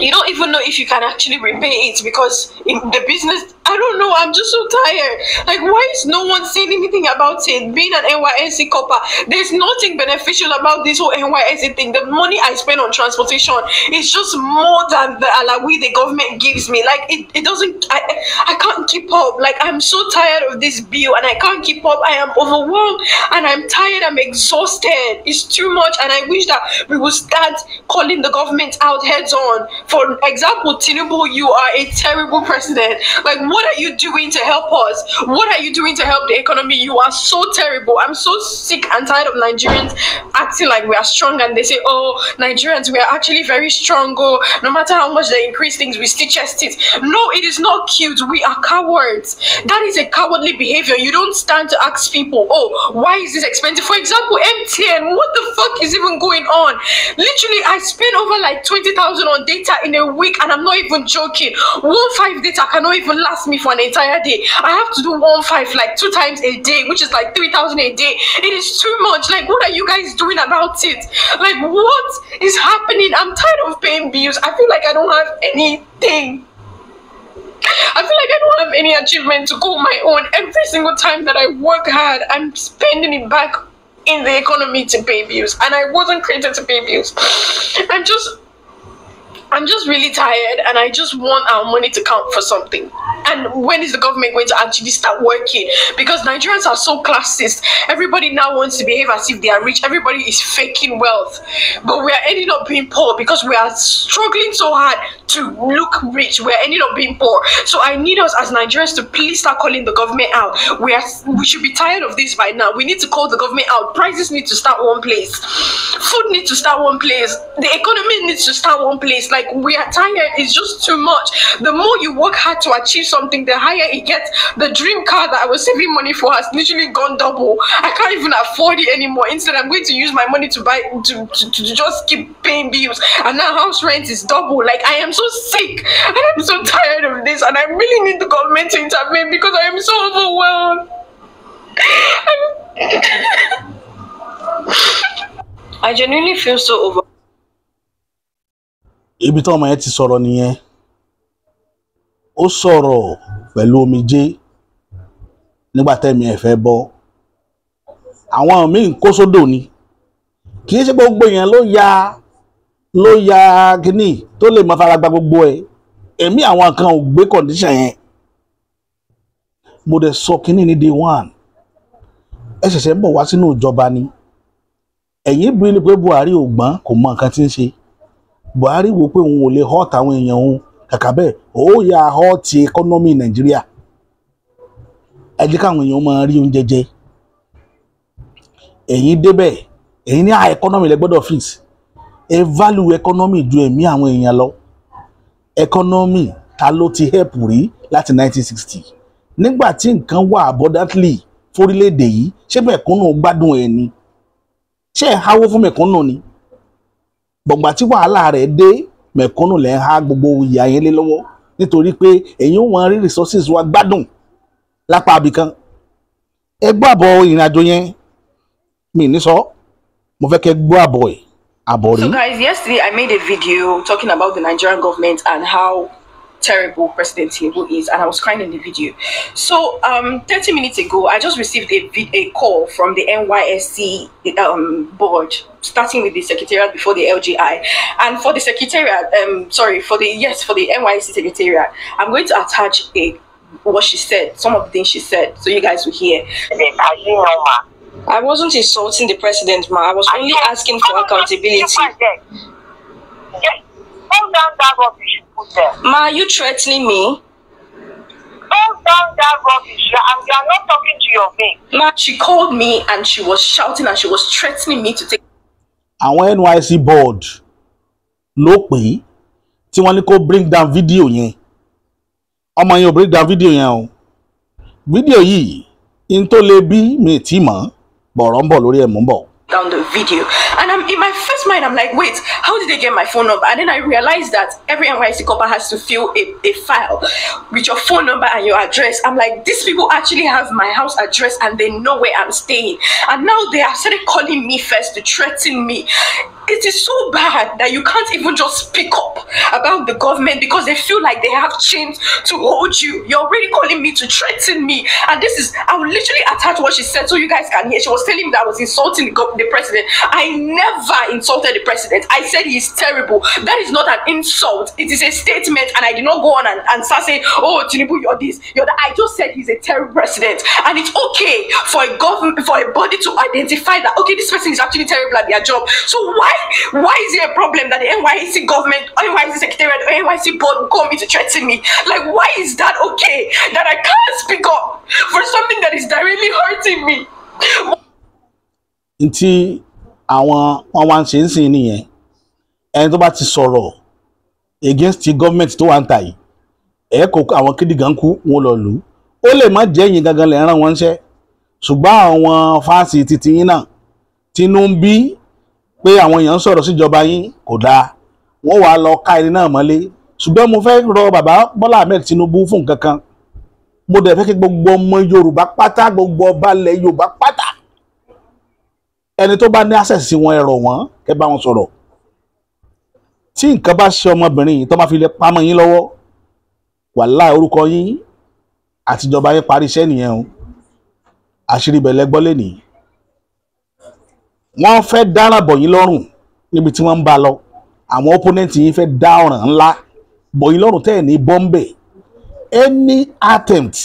you don't even know if you can actually repay it, because in the business, I don't know, I'm just so tired. Like, why is no one saying anything about it? Being an NYSC copper, there's nothing beneficial about this whole NYSC thing. The money I spend on transportation is just more than the alawi the government gives me. Like, it doesn't, I can't keep up. Like, I'm so tired of this bill and I can't keep up. I am overwhelmed and I'm tired, I'm exhausted. It's too much, and I wish that we would start calling the government out heads on. For example, Tinubu, you are a terrible president. Like, what are you doing to help us? What are you doing to help the economy? You are so terrible. I'm so sick and tired of Nigerians acting like we are strong, and they say, oh, Nigerians, we are actually very strong. Oh, no matter how much they increase things, we still chest it. No, it is not cute. We are cowards. That is a cowardly behavior. You don't stand to ask people, oh, why is this expensive? For example, MTN, what the fuck is even going on? Literally, I spend over like 20,000 on data in a week, and I'm not even joking. 1.5 data cannot even last me for an entire day. I have to do 1.5 like 2 times a day, which is like 3,000 a day. It is too much. Like, what are you guys doing about it? Like, what is happening? I'm tired of paying bills. I feel like I don't have anything. I feel like I don't have any achievement to call my own. Every single time that I work hard, I'm spending it back in the economy to pay bills, and I wasn't created to pay bills. I'm just really tired, and I just want our money to count for something. And when is the government going to actually start working? Because Nigerians are so classist. Everybody now wants to behave as if they are rich. Everybody is faking wealth. But we are ending up being poor because we are struggling so hard to look rich. We are ending up being poor. So I need us as Nigerians to please start calling the government out. We should be tired of this by now. We need to call the government out. Prices need to start one place. Food needs to start one place. The economy needs to start one place. Like, we are tired. It's just too much. The more you work hard to achieve something, the higher it gets. The dream car that I was saving money for has literally gone double. I can't even afford it anymore. Instead, I'm going to use my money to buy to just keep paying bills, and now house rent is double. Like, I am so sick and I'm so tired of this, and I really need the government to intervene because I am so overwhelmed. I genuinely feel so overwhelmed. Ibi tó ọmọ yẹn ti sọ̀rọ̀ nìyẹn. Ó sọ̀rọ̀ pẹ̀lú omijé nígbà tẹ́mi ẹ̀ fẹ́ bọ́ àwọn míì ń kó sódò ni kì í ṣe gbogbo èèyàn ló ya kíní tó lè máa fara gba gbogbo ẹ̀ èmi àwọn kan ò gbé condition yẹn mo dẹ̀ sọ kíní ní day one ẹ ṣẹ̀ṣẹ̀ ń bọ̀ wá sínú ìjọba ni ẹ̀yin bí ni pé Buhari ò gbọ́n kò mọ nǹkan tí ń ṣe Buhari wò pé òun ò lè hurt àwọn èèyàn òun kàkà bẹ́ẹ̀ ó yà hurt economy Nàìjíríà ẹ jẹ́ káwọn èèyàn máa rí oúnjẹ jẹ ẹ̀yin débẹ̀ ẹ̀yin ní economy lẹ gbọ́dọ̀ fix ẹ value economy ju ẹ̀mí àwọn èèyàn lọ economy ta ló ti help rí láti 1960 nígbà tí nǹkan wà abundantly fórílẹ̀-èdè yìí ṣé mẹ̀kúnnù gbádùn ẹ̀ ni ṣé ẹ̀ háwó fún mẹ̀kúnnù ni gbọ̀ngbà tí wàhálà rẹ̀ dé mẹ̀kúnnù lẹ̀ ń há gbogbo ìyà yẹn lé lọ́wọ́ nítorí pé ẹ̀yin wọn rí resources wa gbádùn lápá abìkan ẹ gbọ́ àbọ̀ ìrìn àjò yẹn mi ní sọ mo fẹ́ kẹ́ gbọ́ àbọ̀ ẹ̀ àbọ̀ rí. So guys, yesterday I made a video talking about the Nigerian government and how terrible President Tinubu is, and I was crying in the video. So 30 minutes ago I just received a call from the NYSC board, starting with the secretariat before the LGI, and for the secretariat for the NYSC secretariat I'm going to attach what she said, some of the things she said, so you guys will hear. I wasn't insulting the president, ma. I was only asking for accountability. Hold down that rubbish you put there. Ma, are you threatening me? Hold down that rubbish. And you are not talking to your mate. Ma, she called me and she was shouting and she was threatening me to take. Àwọn NYSC board ló pè tí wọ́n ní kó bring down video yẹn ọmọ yẹn ò bring down video yẹn o video yìí in tó lè bí mi tí mọ̀ bọ̀rọ̀ ń bọ̀ lórí ẹ̀ mú bọ̀. Down the video, and I'm in my first mind I'm like, wait, how did they get my phone number? And then I realized that every NYSC corper has to fill a file with your phone number and your address. I'm like, these people actually have my house address and they know where I'm staying, and now they have started calling me first to threaten me. It is so bad that you can't even just speak up about the government because they feel like they have chains to hold you. You're already calling me to threaten me, and this is, I will literally attach what she said so you guys can hear. She was telling me that I was insulting the president. I never insulted the president. I said he's terrible. That is not an insult. It is a statement, and I did not go on and start saying, oh, Tinubu, you're this, you're that. I just said he's a terrible president, and it's okay for a government, for a body to identify that, okay, this person is actually terrible at their job. So why is it a problem that the NYSC government, NYSC secretariat, or NYSC board will call me to threaten me? Like, why is that okay? That I can't speak up for something that is directly hurting me? Ntí àwọn wá ń ṣe ń sìn nìyẹn ẹni tó bá ti sọ̀rọ̀ against the government tó wà ń tà yìí ẹ kò àwọn kéde gan kú wọn lọ lù ó lè má jẹ́ yín gangan lè rán wọn ṣẹ́ ṣùgbọ́n àwọn fáàsì titi yín náà tinú ń bí pé àwọn èèyàn ń sọ̀rọ̀ síjọba yín kò dáa wọ́n wàá lọ ká ẹni náà mọ́lé ṣùgbọ́n mo fẹ́ rọ bàbá Bọ́lá Ahmed Tinubu fún nǹkan kan mo dẹ̀ fẹ́ kí gbogbo ọmọ Yorùbá pátá gbogbo ọba ilẹ̀ Yorùbá pátá ẹni tó bá ní access sí wọn ẹ̀rọ wọn kẹ́ bá wọn sọ̀rọ̀ tí nǹkan bá ṣe ọmọbìnrin yìí tó máa fi lè pamọ́ yín lọ́wọ́ wàláhì orúkọ yín àtijọba yín parí iṣẹ́ nìyẹn o àṣírí bẹ̀lẹ̀ gbọ́ lé nìyí wọ́n fẹ́ dáràn bọ̀ yín lọ́rùn níbi tí wọ́n ń bá lọ àwọn opponent yín fẹ́ dá ọ̀ràn ńlá bọ̀ yín lọ́rùn tẹ́ ẹ̀ ní bọ́m̀bẹ̀ any attempt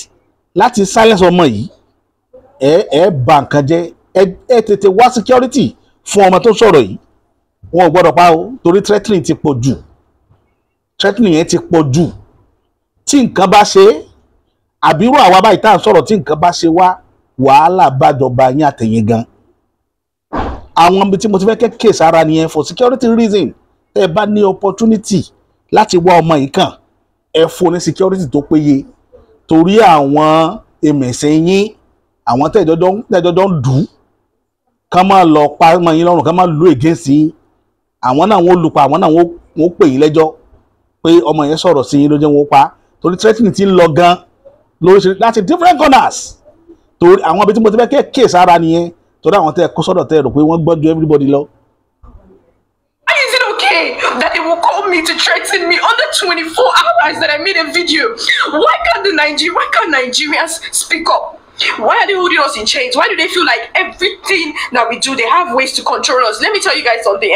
láti silence ọmọ yìí ẹ bà nǹkan jẹ́ ẹ tètè wá security fún ọmọ tó sọ̀rọ̀ yìí wọn ò gbọ́dọ̀ pa o torí threatening ti pọ̀ jù threatening yẹn ti pọ̀ jù tí nǹkan bá ṣe àbírú àwa báyìí tá à ń sọ̀rọ̀ tí nǹkan bá ṣe wá wàhálà bájọba yín àtẹ̀yìn gan àwọn ibi tí mo ti fẹ́ kẹ́ sára nìyẹn for security reason tẹ́ ẹ bá ní opportunity láti wá ọmọ yìí kàn ẹ fún ní security tó péye torí àwọn èmẹ̀sẹ̀ yín àwọn tẹ́jọ́jọ́ ń dù ká má lọ pa ọmọ yín lọ́rùn ká má lò against yín àwọn náà wọ́n lù pa àwọn náà wọ́n pè yín lẹ́jọ́ pé ọmọ yẹn sọ̀rọ̀ sí yín ló jẹ́ wọ́n pa torí threatening ti ń lọ gan lóríṣiríṣi láti different corners torí àwọn ibi tí mo ti fẹ́ kẹ́ sára nìyẹn torí àwọn tẹ́ ẹ kó sọ́dọ̀ tẹ́ ẹ rò pé wọ́n gbọ́n ju everybody lọ. Why is it okay that they will call me to threaten me under 24 hours that I made a video? Why can't Nigerians speak up? Why are they holding us in chains? Why do they feel like everything that we do, they have ways to control us? Let me tell you guys something,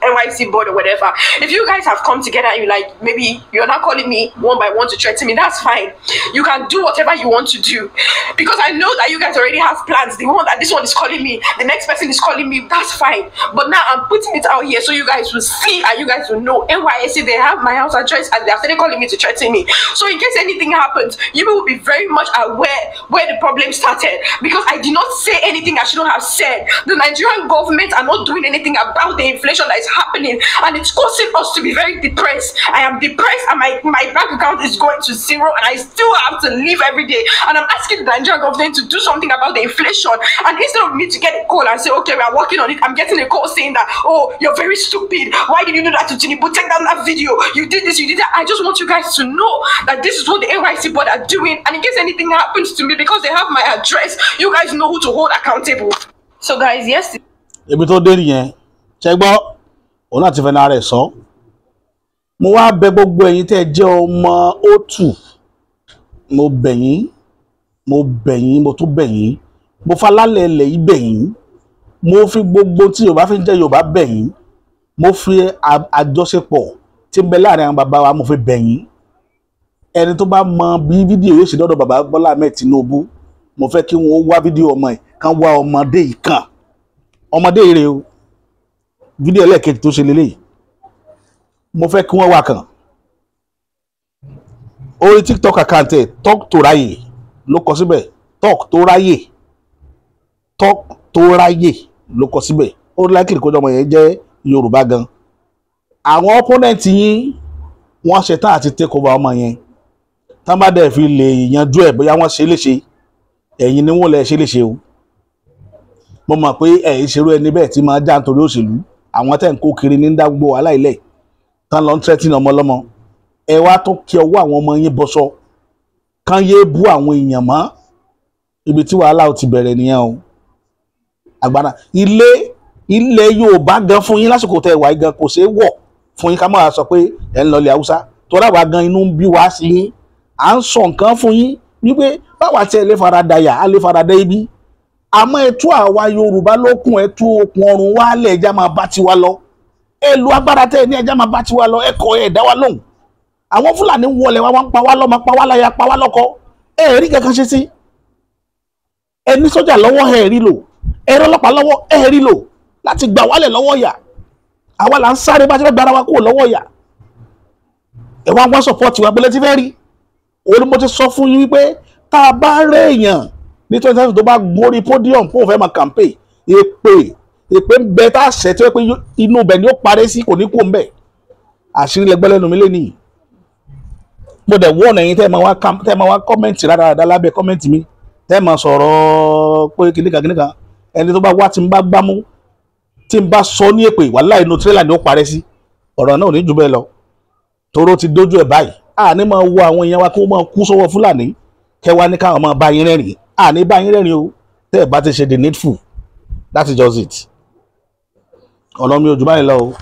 NYC board or whatever. If you guys have come together and you like, maybe you're not calling me one by one to threaten me, that's fine. You can do whatever you want to do. Because I know that you guys already have plans. The one that this one is calling me, the next person is calling me, that's fine. But now I'm putting it out here so you guys will see and you guys will know. NYC, they have my house address and they are still calling me to threaten me. So in case anything happens, you will be very much aware where the problem started. Because I did not say anything I shouldn't have said. The Nigerian government are not doing anything about the inflation that is happening, and it's causing us to be very depressed. I am depressed and my bank account is going to zero and I still have to live every day. And I'm asking the Nigerian government to do something about the inflation. And instead of me to get a call and say, okay, we are working on it, I'm getting a call saying that, oh, you're very stupid. Why did you do that to Tinubu? Take down that video. You did this, you did that. I just want you guys to know that this is what the NYC board are doing. And in case anything happens to me, because they have my address, you guys know who to hold accountable. So guys, yes. Ebi tó dé nìyẹn ṣe gbọ́ òun náà ti fẹ́ náà rẹ̀ sọ mo wá bẹ̀ gbogbo ẹ̀yin tẹ́ jẹ́ ọmọ O2 mo bẹ̀ yín mo tún bẹ̀ yín mo falálẹ̀ ilẹ̀ yìí bẹ̀ yín mo fi gbogbo tí Yorùbá fi ń jẹ́ Yorùbá bẹ̀ yín mo fi àjọṣepọ̀ tí ń bẹ láàrin àwọn bàbá wa mo fi bẹ̀ yín ẹni tó bá mọ bí fídíò yóò ṣe dọ́dọ̀ bàbá Bọ́lá Ahmed Tinubu mo fẹ́ kí wọ́n wá fídíò ọmọ ẹ̀ kan wá ọmọdé yìí kan ọmọdé yìí rè o fídíò ẹlẹ́ẹ̀kejì tó ṣe lélẹ́yìí mo fẹ́ kí wọ́n wá kan orí TikTok account ẹ̀ Talk to Ráyè ló kọ síbẹ̀ Talk to Ráyè ló kọ síbẹ̀ ó lákìrì kó jọmọ yẹn jẹ́ Yorùbá gan àwọn opponent yín wọ́n ṣe tán àti take over ọmọ yẹn tán bá dẹ̀ fi lè yanjú ẹ̀ bóyá wọ́n ṣe léṣe ẹ̀yin ni wọ́n lè ṣe léṣe o mo mọ̀ pé ẹ̀yin ṣerú ẹni bẹ́ẹ̀ tí máa já nítorí òṣèlú àwọn tẹ́ ń kó kiri ní dágbò aláìlẹ̀ tán lọ ń threaten ọmọ ọlọ́mọ ẹ wá tó kí ọwọ́ àwọn ọmọ yín bọ́sọ kán yé bú àwọn èèyàn mọ́ ibi tí wàhálà ó ti bẹ̀rẹ̀ nìyẹn o àgbàrá ilé Yorùbá gan fún yín lásìkò tẹ́ wà gan kò ṣeé wọ̀ fún yín ká máa sọ pé ẹ̀ ń lọlẹ̀ Haúsá tó dáwà gan inú ń bí wá sí yín à ń sọ nǹkan fún yín wípé báwa tí ẹ lè farada yà á lè farada ibi àmọ́ ẹ̀tú àwa Yorùbá lókun ẹ̀tú okùn ọrùn wa lẹ̀ ẹja máa bá tiwa lọ ẹ lu agbára tẹ́ ẹ ní ẹja máa bá tiwa lọ ẹ kọ ẹ dá wa lóhùn àwọn Fúlàní wọlé wa ń pa wá lọ́mọ pa wá láya pa wá lọ́kọ ẹ rí kankan ṣe sí ẹ ní sọ́jà lọ́wọ́ ẹ rí lò ẹ rí ọlọ́pàá lọ́wọ́ ẹ rí lò láti gbà wálẹ̀ lọ́wọ́ yà àwa là ń sáré bá ti fẹ́ gbára wa kúrò lọ́wọ́ yà ẹ wá wá support wa gbélé tí fẹ́ rí òun mo ti sọ fún yín wípé tá a bá rẹ̀ èèyàn ní 2020 tó bá gbórí podium fún òun fẹ́ máa campaign èpè ń bẹ tá a ṣẹ̀ tí wọ́n pé inú ibẹ̀ ni ó parẹ́ sí kò ní kó ń bẹ̀ àṣírí lẹgbẹ́ lẹ́nu mi lé nìyí mo dẹ̀ wọ́n ẹ̀yin tẹ́ ẹ máa wá kọ́mẹ̀ntì rádaràdá lábẹ́ kọ́mẹ̀ntì mi tẹ́ ẹ máa sọ̀rọ̀ pé kìnìkan ẹni tó bá wá tí ń bá gbámú tí ń bá sọ ní èpè wàhálà inú tírélà ni ó parẹ́ sí ọ̀rọ̀ náà ò ní jù bẹ́ẹ̀ lọ toró ti dójú ẹ̀ báyìí àní máa wo àwọn èèyàn wa kó máa kú sọ́wọ́ Fúlàní kẹwa ní káwọn máa bá yín rẹ́rìn àní bá yín rẹ́rìn o tẹ́ ẹ̀ bá ti ṣe the needful that is just it ọ̀nà mi ò jù báyìí lọ o.